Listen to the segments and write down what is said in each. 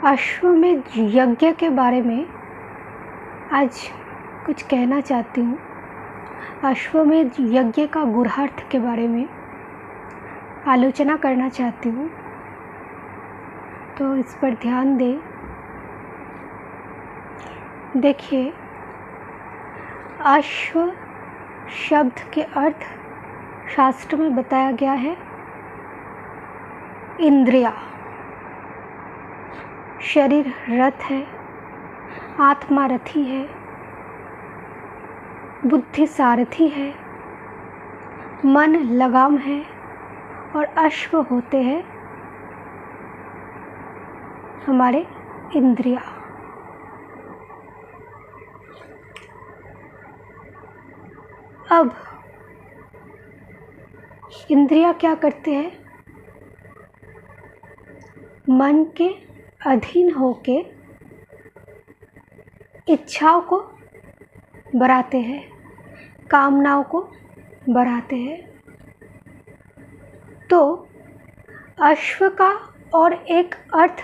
अश्वमेध यज्ञ के बारे में आज कुछ कहना चाहती हूँ। अश्वमेध यज्ञ का गूढ़ार्थ के बारे में आलोचना करना चाहती हूँ, तो इस पर ध्यान दें। देखिए, अश्व शब्द के अर्थ शास्त्र में बताया गया है इंद्रिया। शरीर रथ है, आत्मा रथी है, बुद्धि सारथी है, मन लगाम है और अश्व होते हैं हमारे इंद्रिया। अब इंद्रिया क्या करते हैं? मन के अधीन होके इच्छाओं को बढ़ाते हैं, कामनाओं को बढ़ाते हैं। तो अश्व का और एक अर्थ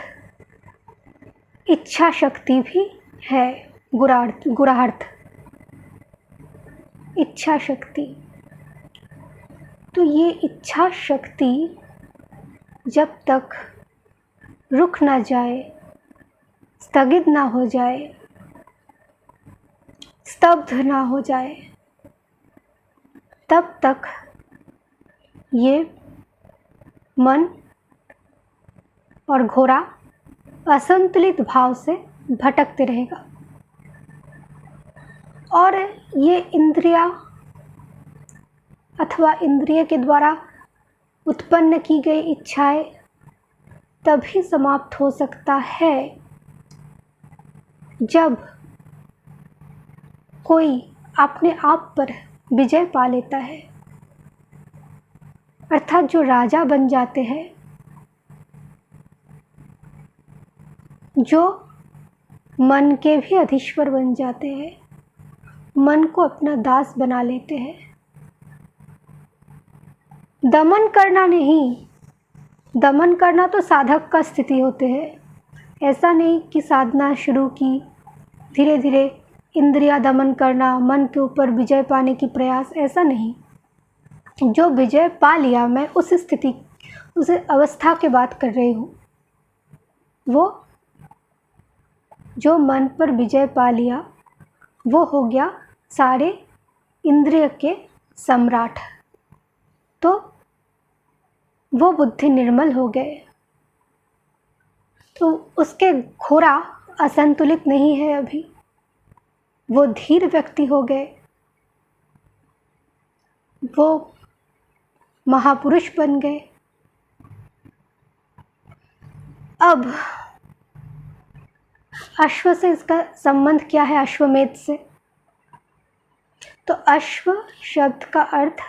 इच्छा शक्ति भी है, गूढ़ार्थ इच्छा शक्ति। तो ये इच्छा शक्ति जब तक रुक ना जाए, स्थगित ना हो जाए, स्तब्ध ना हो जाए, तब तक ये मन और घोड़ा असंतुलित भाव से भटकते रहेगा। और ये इंद्रिया अथवा इंद्रिय के द्वारा उत्पन्न की गई इच्छाएं तभी समाप्त हो सकता है जब कोई अपने आप पर विजय पा लेता है, अर्थात जो राजा बन जाते हैं, जो मन के भी अधीश्वर बन जाते हैं, मन को अपना दास बना लेते हैं। दमन करना नहीं, दमन करना तो साधक का स्थिति होते हैं। ऐसा नहीं कि साधना शुरू की, धीरे धीरे इंद्रिया दमन करना, मन के ऊपर विजय पाने की प्रयास, ऐसा नहीं। जो विजय पा लिया, मैं उस स्थिति, उस अवस्था की बात कर रही हूँ। वो जो मन पर विजय पा लिया, वो हो गया सारे इंद्रिय के सम्राट। तो वो बुद्धि निर्मल हो गए, तो उसके घोड़ा असंतुलित नहीं है अभी, वो धीर व्यक्ति हो गए, वो महापुरुष बन गए। अब अश्व से इसका संबंध क्या है? अश्वमेध से। तो अश्व शब्द का अर्थ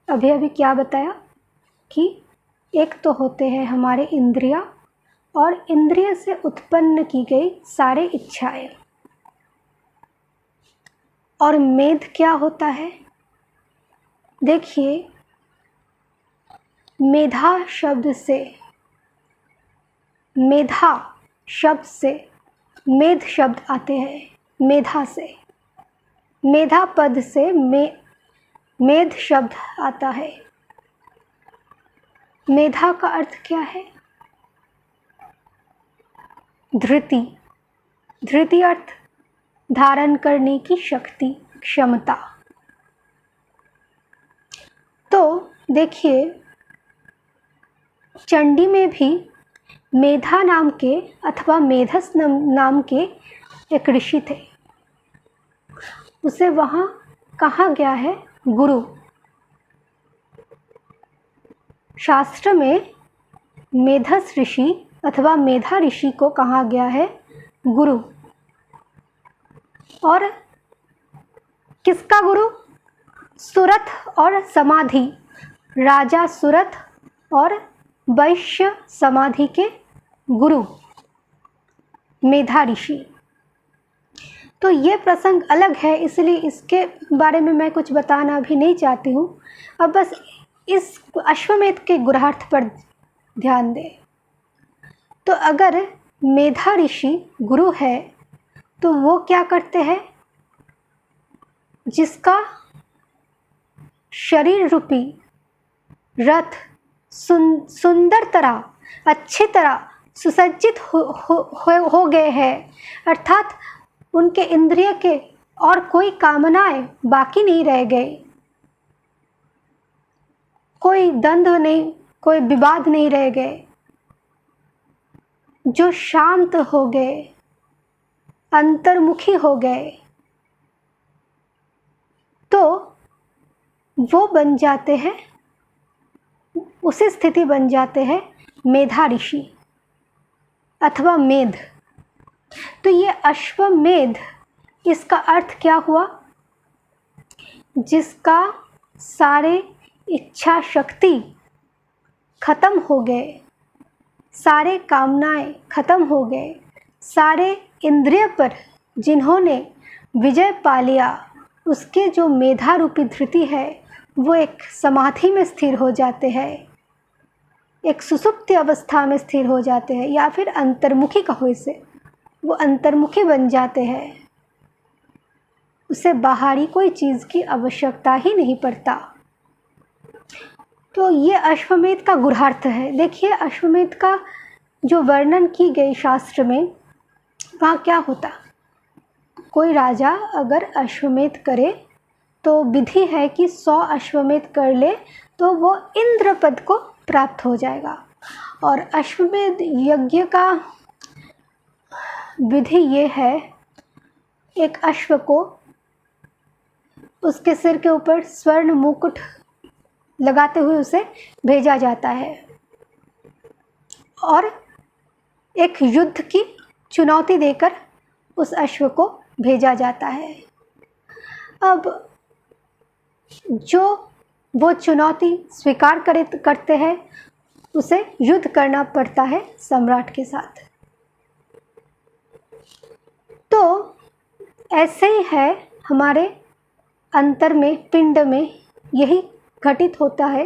अभी क्या बताया कि एक तो होते हैं हमारे इंद्रिया, और इंद्रिय से उत्पन्न की गई सारे इच्छाएं। और मेध क्या होता है? देखिए, मेधा शब्द से, मेधा शब्द से मेध शब्द आते हैं। मेधा से, मेधा पद से मेध शब्द आता है। मेधा का अर्थ क्या है? धृति। धृति अर्थ धारण करने की शक्ति, क्षमता। तो देखिए, चंडी में भी मेधा नाम के अथवा मेधस नाम के एक ऋषि थे। उसे वहाँ कहा गया है गुरु। शास्त्र में मेधस ऋषि अथवा मेधा ऋषि को कहा गया है गुरु। और किसका गुरु? सुरथ और समाधि, राजा सुरथ और वैश्य समाधि के गुरु मेधा ऋषि। तो ये प्रसंग अलग है, इसलिए इसके बारे में मैं कुछ बताना भी नहीं चाहती हूँ। अब बस इस अश्वमेध के गूढ़ार्थ पर ध्यान दें। तो अगर मेधा ऋषि गुरु है तो वो क्या करते हैं, जिसका शरीर रूपी रथ सुंदर तरह, अच्छी तरह सुसज्जित हो गए हैं, अर्थात उनके इंद्रिय के और कोई कामनाएं बाकी नहीं रह गए, कोई द्वंद्व नहीं, कोई विवाद नहीं रह गए, जो शांत हो गए, अंतर्मुखी हो गए, तो वो बन जाते हैं, उसी स्थिति बन जाते हैं मेधा ऋषि अथवा मेध। तो ये अश्वमेध, इसका अर्थ क्या हुआ, जिसका सारे इच्छा शक्ति खत्म हो गए, सारे कामनाएं खत्म हो गए, सारे इंद्रिय पर जिन्होंने विजय पा लिया, उसके जो मेधा रूपी धृति है वो एक समाधि में स्थिर हो जाते हैं, एक सुसुप्ति अवस्था में स्थिर हो जाते हैं, या फिर अंतर्मुखी कहो इसे, वो अंतर्मुखी बन जाते हैं, उसे बाहरी कोई चीज़ की आवश्यकता ही नहीं पड़ता। तो ये अश्वमेध का गूढ़ार्थ है। देखिए अश्वमेध का जो वर्णन की गई शास्त्र में, वहाँ क्या होता, कोई राजा अगर अश्वमेध करे तो विधि है कि 100 अश्वमेध कर ले तो वो इंद्र पद को प्राप्त हो जाएगा। और अश्वमेध यज्ञ का विधि ये है, एक अश्व को उसके सिर के ऊपर स्वर्ण मुकुट लगाते हुए उसे भेजा जाता है और एक युद्ध की चुनौती देकर उस अश्व को भेजा जाता है। अब जो वो चुनौती स्वीकार करते हैं, उसे युद्ध करना पड़ता है सम्राट के साथ। तो ऐसे ही है हमारे अंतर में, पिंड में यही घटित होता है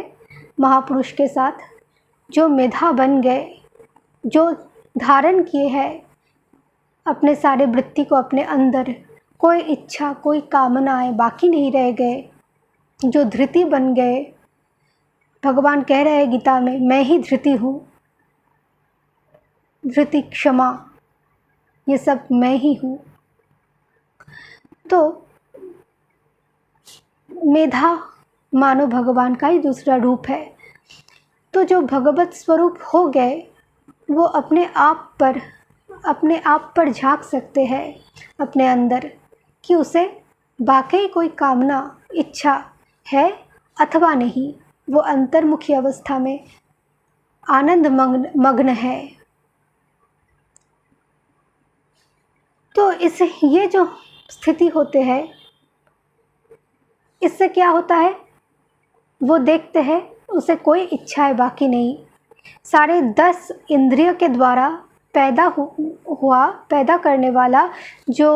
महापुरुष के साथ, जो मेधा बन गए, जो धारण किए हैं अपने सारे वृत्ति को अपने अंदर, कोई इच्छा कोई कामनाएं बाकी नहीं रह गए, जो धृति बन गए। भगवान कह रहे हैं गीता में, मैं ही धृति हूँ, धृति क्षमा, ये सब मैं ही हूँ। तो मेधा मानो भगवान का ही दूसरा रूप है। तो जो भगवत स्वरूप हो गए वो अपने आप पर झांक सकते हैं अपने अंदर, कि उसे वाकई कोई कामना इच्छा है अथवा नहीं, वो अंतर्मुखी अवस्था में आनंद मग्न है। तो ये जो स्थिति होते हैं, इससे क्या होता है, वो देखते हैं उसे कोई इच्छाएं बाकी नहीं, सारे 10 इंद्रियों के द्वारा पैदा करने वाला जो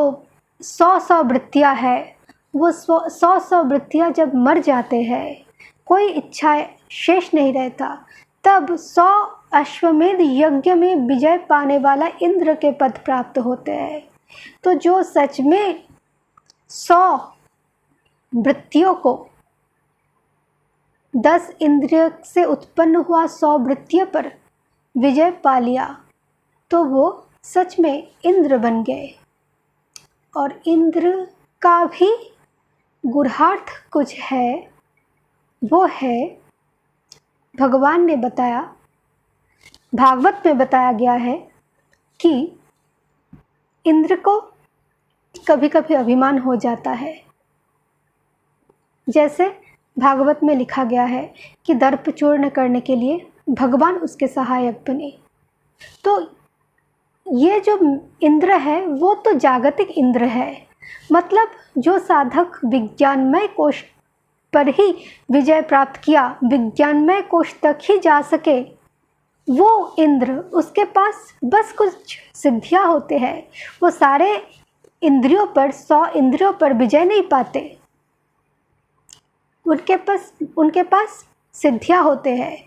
100 वृत्तियाँ है, वो 100 वृत्तियाँ जब मर जाते हैं, कोई इच्छा शेष नहीं रहता, तब 100 अश्वमेध यज्ञ में विजय पाने वाला इंद्र के पद प्राप्त होते हैं। तो जो सच में 100 वृत्तियों को 10 इंद्रिय से उत्पन्न हुआ 100 वृत्तियों पर विजय पा लिया, तो वो सच में इंद्र बन गए। और इंद्र का भी गूढ़ार्थ कुछ है, वो है भगवान ने बताया, भागवत में बताया गया है कि इंद्र को कभी कभी अभिमान हो जाता है। जैसे भागवत में लिखा गया है कि दर्प चूर्ण करने के लिए भगवान उसके सहायक बने। तो ये जो इंद्र है वो तो जागतिक इंद्र है, मतलब जो साधक विज्ञानमय कोश पर ही विजय प्राप्त किया, विज्ञानमय कोश तक ही जा सके, वो इंद्र, उसके पास बस कुछ सिद्धियां होते हैं, वो सारे इंद्रियों पर 100 इंद्रियों पर विजय नहीं पाते, उनके पास सिद्धियां होते हैं।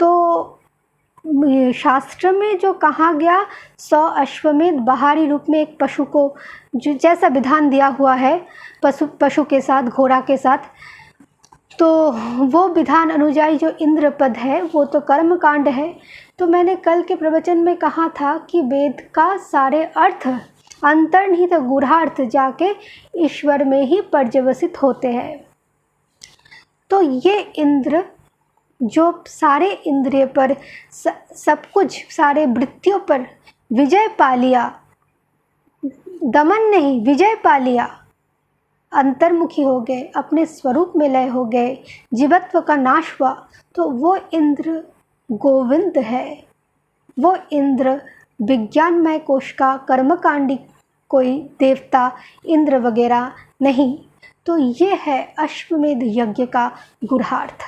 तो ये शास्त्र में जो कहा गया 100 अश्वमेध बाहरी रूप में एक पशु को जो जैसा विधान दिया हुआ है पशु के साथ, घोड़ा के साथ, तो वो विधान अनुयायी जो इंद्र पद है वो तो कर्म कांड है। तो मैंने कल के प्रवचन में कहा था कि वेद का सारे अर्थ अंतर्निहित गूढ़ार्थ जाके ईश्वर में ही पर्यवसित होते हैं। तो ये इंद्र जो सारे इंद्रिय पर सब कुछ, सारे वृत्तियों पर विजय पा लिया, दमन नहीं विजय पा लिया, अंतर्मुखी हो गए, अपने स्वरूप में लय हो गए, जीवत्व का नाश हुआ, तो वो इंद्र गोविंद है। वो इंद्र विज्ञानमय कोश का कर्मकांडी कोई देवता इंद्र वगैरह नहीं। तो ये है अश्वमेध यज्ञ का गूढ़ार्थ।